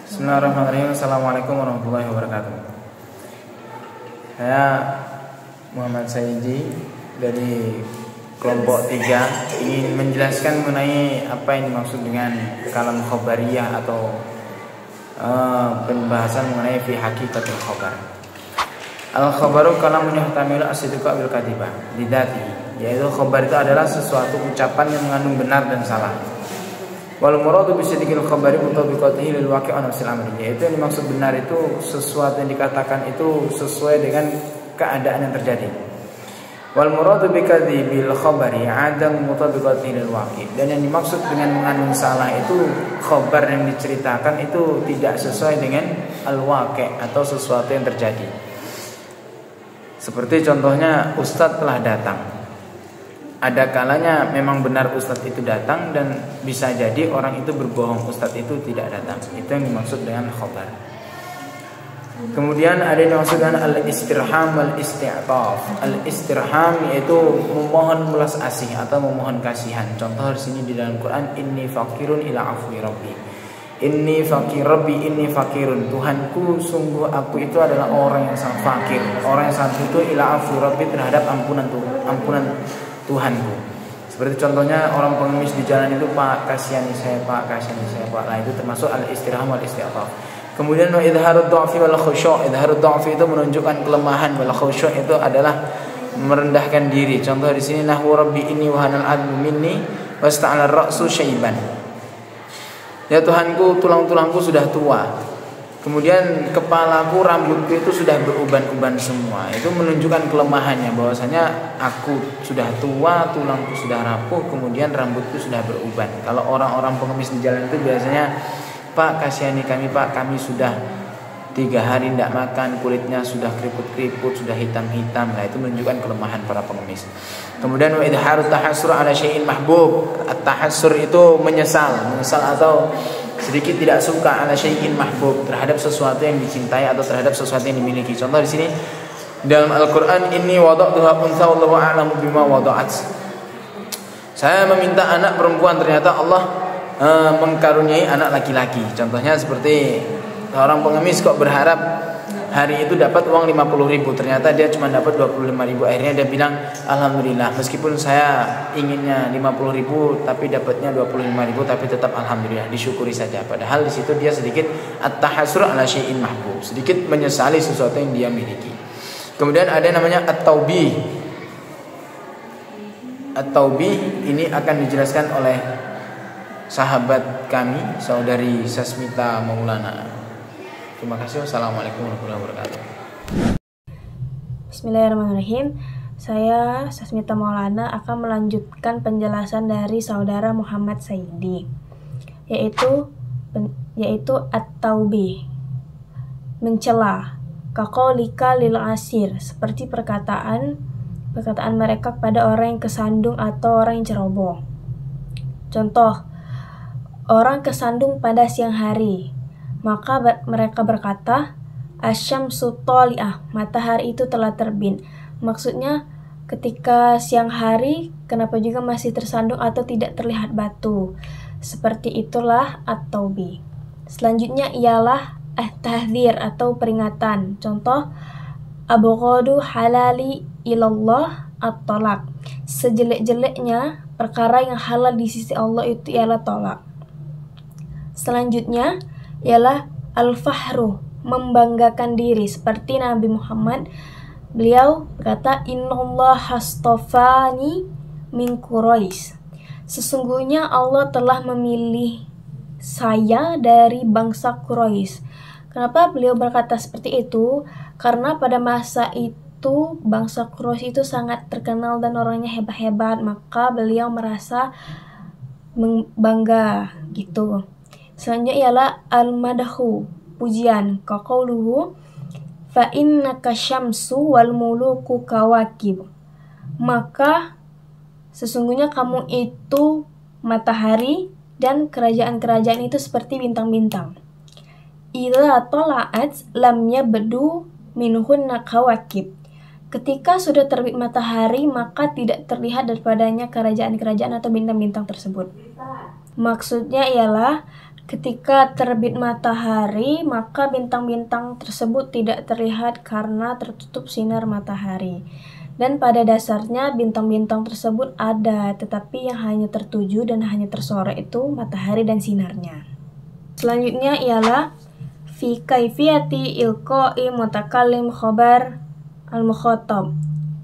Bismillahirrahmanirrahim. Assalamualaikum warahmatullahi wabarakatuh. Saya Muhammad Saidi dari kelompok 3 ingin menjelaskan mengenai apa yang dimaksud dengan kalam khobariyah atau pembahasan mengenai fi hakikatul khobar. Al-khobaru kalamun yahtamilu as-sidqa bil kadhibah lidati, yaitu khobar itu adalah sesuatu ucapan yang mengandung benar dan salah. Wal muradu bi sidqil khabari mutabiqatihi lil waqi'i an nafsil amri, yaitu yang dimaksud benar itu sesuatu yang dikatakan itu sesuai dengan keadaan yang terjadi. Wal muradu bi kadhibil khabari adam mutabiqatihi lil waqi', dan yang dimaksud dengan mengandung salah itu khabar yang diceritakan itu tidak sesuai dengan al waqi' atau sesuatu yang terjadi. Seperti contohnya ustadz telah datang. Ada kalanya memang benar ustadz itu datang, dan bisa jadi orang itu berbohong ustadz itu tidak datang. Itu yang dimaksud dengan khabar. Kemudian ada yang dimaksud dengan al-istirham wal-isti'taf. Al-istirham yaitu memohon belas asih atau memohon kasihan. Contoh di sini di dalam Quran, inni faqirun ila afwi rabbi. Inni faqir rabbi, inni faqirun. Tuhanku, sungguh aku itu adalah orang yang sangat fakir. Orang yang sangat butuh ila afwi rabbi, terhadap ampunan Tuhanku. Seperti contohnya orang pengemis di jalan itu, Pak kasihani saya Pak, kasihani saya Pak. Nah itu termasuk al-istirham wal isti'taf. Kemudian idharud dha'fi wal khusyu'. Idharud dha'fi itu menunjukkan kelemahan, wal khusyu' itu adalah merendahkan diri. Contoh di sini, nahwu rabbi inni wahanal 'admu minni wasta'ala ar-ra'su syaiban. Ya Tuhanku, tulang-tulangku sudah tua. Kemudian kepalaku, rambutku itu sudah beruban-uban semua. Itu menunjukkan kelemahannya, bahwasanya aku sudah tua, tulangku sudah rapuh, kemudian rambutku sudah beruban. Kalau orang-orang pengemis di jalan itu biasanya, Pak kasihani kami Pak, kami sudah 3 hari tidak makan, kulitnya sudah keriput-keriput, sudah hitam-hitam. Nah itu menunjukkan kelemahan para pengemis. Kemudian wa idharut tahassur ala syai'in mahbub. At-tahassur itu menyesal atau sedikit tidak suka ala syai'in mahbub, terhadap sesuatu yang dicintai atau terhadap sesuatu yang dimiliki. Contoh di sini dalam Al-Qur'an, inni wada'tuha untha wallahu a'lamu bima wada'at. Saya meminta anak perempuan, ternyata Allah mengkaruniai anak laki-laki. Contohnya seperti orang pengemis kok berharap hari itu dapat uang 50.000, ternyata dia cuma dapat 25.000. Akhirnya dia bilang, alhamdulillah, meskipun saya inginnya 50.000 tapi dapatnya 25.000, tapi tetap alhamdulillah, disyukuri saja. Padahal di situ dia sedikit at-tahassur ala syai'in mahbub, sedikit menyesali sesuatu yang dia miliki. Kemudian ada namanya at-taubih. At-taubih ini akan dijelaskan oleh sahabat kami, saudari Sasmita Maulana. Terima kasih. Wassalamualaikum warahmatullahi wabarakatuh. Bismillahirrahmanirrahim. Saya Sasmita Maulana akan melanjutkan penjelasan dari saudara Muhammad Saidi, yaitu at-taubih, mencela, kaqaulika lil asir, seperti perkataan mereka kepada orang yang kesandung atau orang yang ceroboh. Contoh, orang kesandung pada siang hari, maka mereka berkata, asyamsu thali'ah, matahari itu telah terbit. Maksudnya ketika siang hari, kenapa juga masih tersandung atau tidak terlihat batu. Seperti itulah at-taubih. Selanjutnya ialah at-tahdzir atau peringatan. Contoh, abghadu halali ilallah at-talaq. Sejelek-jeleknya perkara yang halal di sisi Allah itu ialah tolak. Selanjutnya ialah al-fahru, membanggakan diri. Seperti Nabi Muhammad, beliau berkata, innallaha astafani min Quraisy. Sesungguhnya Allah telah memilih saya dari bangsa Quraisy. Kenapa beliau berkata seperti itu? Karena pada masa itu bangsa Quraisy itu sangat terkenal dan orangnya hebat-hebat, maka beliau merasa bangga gitu. Selanjutnya ialah al-madahu, pujian, kaqauluhu fa innaka syamsu wal muluku kawakib. Maka sesungguhnya kamu itu matahari dan kerajaan-kerajaan itu seperti bintang-bintang. Idza tala'at lam yabdu minhunna kawakib. Ketika sudah terbit matahari, maka tidak terlihat daripadanya kerajaan-kerajaan atau bintang-bintang tersebut. Maksudnya ialah Ketika terbit matahari, maka bintang-bintang tersebut tidak terlihat karena tertutup sinar matahari. Dan pada dasarnya bintang-bintang tersebut ada, tetapi yang hanya tertuju dan hanya tersorot itu matahari dan sinarnya. Selanjutnya ialah fi kaifiyati ilqa'i mutakallim khobar al-mukhatab.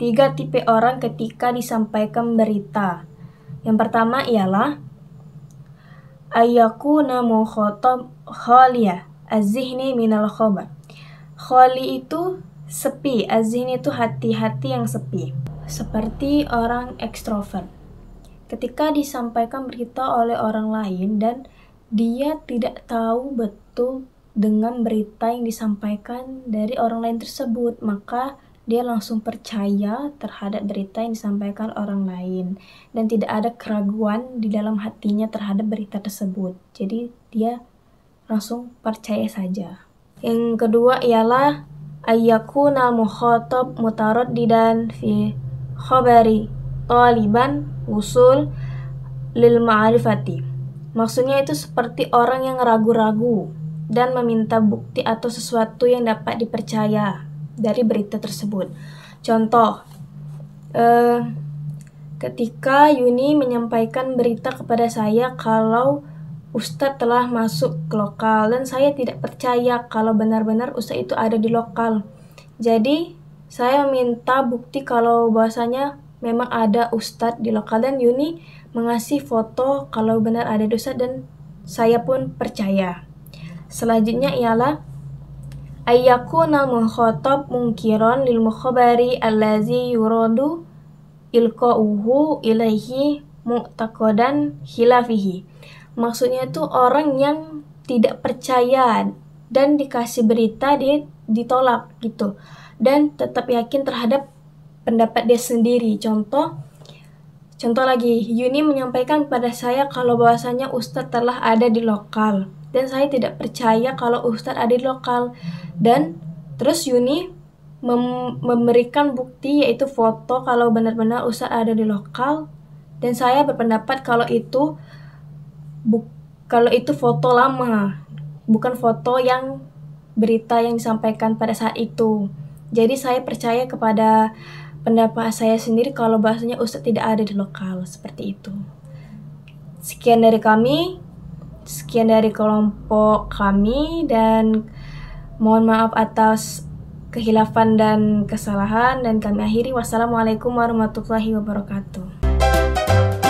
3 tipe orang ketika disampaikan berita. Yang pertama ialah ayyakuna mukhatab khaliya az-zihni minal khabar. Khali itu sepi, az-zihni itu hati-hati yang sepi. Seperti orang ekstrovert. Ketika disampaikan berita oleh orang lain dan dia tidak tahu betul dengan berita yang disampaikan dari orang lain tersebut, maka dia langsung percaya terhadap berita yang disampaikan orang lain dan tidak ada keraguan di dalam hatinya terhadap berita tersebut. Jadi dia langsung percaya saja. Yang kedua ialah ayyakunal mukhatab mutaraddidan fi khabari taliban usul lil ma'rifati. Maksudnya itu seperti orang yang ragu-ragu dan meminta bukti atau sesuatu yang dapat dipercaya dari berita tersebut. Contoh, ketika Yuni menyampaikan berita kepada saya kalau Ustadz telah masuk ke lokal dan saya tidak percaya kalau benar-benar Ustadz itu ada di lokal. Jadi saya meminta bukti kalau bahwasanya memang ada Ustadz di lokal dan Yuni mengasih foto kalau benar ada Ustadz dan saya pun percaya. Selanjutnya ialah ayyakuna mukhatab munkiran lil mukhabari allazi yuradu ilqa'uhu ilaihi mu'taqadan khilafihi. Maksudnya itu orang yang tidak percaya dan dikasih berita dia ditolak gitu dan tetap yakin terhadap pendapat dia sendiri. Contoh lagi, Yuni menyampaikan pada saya kalau bahwasanya Ustadz telah ada di lokal dan saya tidak percaya kalau Ustadz ada di lokal. Dan terus Yuni memberikan bukti yaitu foto kalau benar-benar Ustadz ada di lokal dan saya berpendapat kalau itu foto lama, bukan foto yang berita yang disampaikan pada saat itu. Jadi saya percaya kepada pendapat saya sendiri kalau bahasanya Ustadz tidak ada di lokal, seperti itu. Sekian dari kami, sekian dari kelompok kami, dan mohon maaf atas kehilafan dan kesalahan, dan kami akhiri. Wassalamualaikum warahmatullahi wabarakatuh.